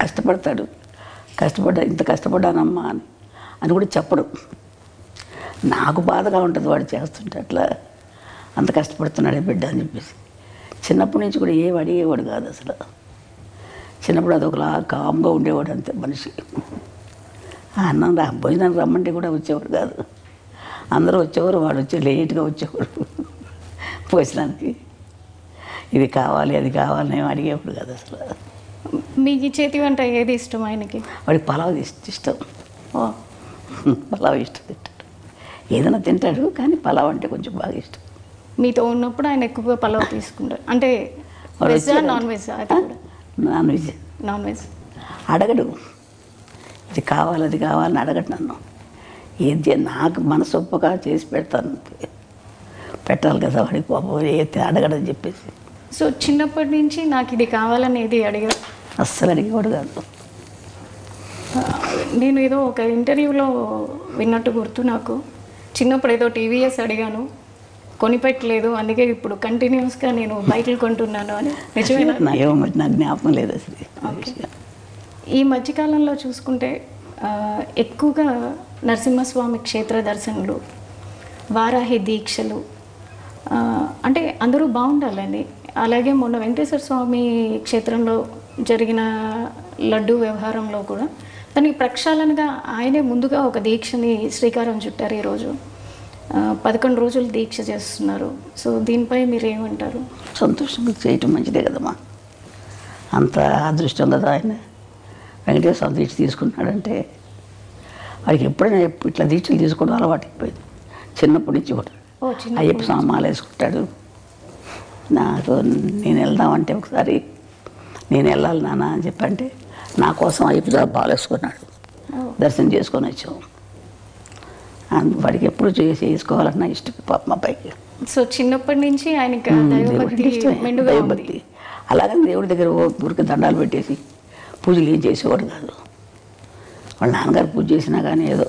కష్టపడతాడు, ఇంత కష్టపడ్డానమ్మా అని కూడా చెప్పడు. నాకు బాధగా ఉంటుంది వాడు చేస్తుంటే, అట్లా అంత కష్టపడుతున్నాడే బిడ్డ అని చెప్పేసి. చిన్నప్పటి నుంచి కూడా ఏం అడిగేవాడు కాదు అసలు. చిన్నప్పుడు అదొకలా కామ్గా ఉండేవాడు అంతే మనిషి. అన్నం భోజనానికి రమ్మంటే కూడా వచ్చేవాడు కాదు. అందరూ వచ్చేవారు, వాడు వచ్చి లేట్గా వచ్చేవాడు భోజనానికి. ఇది కావాలి అది కావాలని ఏం అడిగేవాడు కాదు అసలు. మీకు చేతి వంట ఏది ఇష్టం ఆయనకి? వాడికి పలావ్ ఇష్టం. పలావ్ ఇష్టం తింటాడు. ఏదైనా తింటాడు కానీ పలావ్ అంటే కొంచెం బాగా ఇష్టం. మీతో ఉన్నప్పుడు ఆయన ఎక్కువగా పలావ్ తీసుకుంటారు అంటే veg non veg? Non veg. Non veg అడగడు, ఇది కావాలి అది కావాలని అడగడు నన్ను. ఏది నాకు మనసు ఒప్పగా చేసి పెడతాను, పెట్టాలి కదా వాడికి పాపం ఏది అడగడని చెప్పేసి. సో చిన్నప్పటి నుంచి నాకు ఇది కావాలని ఏది అడిగారు? అస్సలు అడిగేవాడు కాదు. నేను ఏదో ఒక ఇంటర్వ్యూలో విన్నట్టు గుర్తు నాకు, చిన్నప్పుడు ఏదో టీవీఎస్ అడిగాను, కొనిపెట్టలేదు, అందుకే ఇప్పుడు కంటిన్యూస్గా నేను బైకులు కొంటున్నాను అని. నిజమేనా? నాకు జ్ఞాపకం లేదు అసలు. ఈ మధ్యకాలంలో చూసుకుంటే ఎక్కువగా నరసింహస్వామి క్షేత్ర దర్శనలు, వారాహి దీక్షలు, అంటే అందరూ బాగుండాలని. అలాగే మొన్న వెంకటేశ్వర స్వామి క్షేత్రంలో జరిగిన లడ్డు వ్యవహారంలో కూడా దానికి ప్రక్షాళనగా ఆయనే ముందుగా ఒక దీక్షని శ్రీకారం చుట్టారు. ఈరోజు 11 రోజులు దీక్ష చేస్తున్నారు. సో దీనిపై మీరు ఏమంటారు? సంతోషంగా చేయటం మంచిదే కదమ్మా. అంత అదృష్టం కదా ఆయన. వెంకటేశ్వర స్వామి దీక్ష తీసుకున్నాడంటే వాడికి ఎప్పుడైనా ఇట్లా దీక్షలు తీసుకోవడం అలవాటు అయిపోయింది చిన్నప్పటి నుంచి కూడా. అయ్యప్ప స్వామి మాల వేసుకుంటాడు. నాకు నేను వెళ్దామంటే ఒకసారి నేను వెళ్ళాలి నాన్న అని చెప్పంటే నా కోసం అయ్యప్ప స్వామి మాల వేసుకున్నాడు, దర్శనం చేసుకొని వచ్చాము. వాడికి ఎప్పుడు చేసుకోవాలన్నా ఇష్టం పాప మా పైకి. సో చిన్నప్పటి నుంచి ఆయనకి దైవభక్తి. అలాగని దేవుడి దగ్గర ఊరికి దండాలు పెట్టేసి పూజలు ఏం చేసేవాడు కాదు. వాళ్ళ నాన్నగారు పూజ చేసినా కానీ ఏదో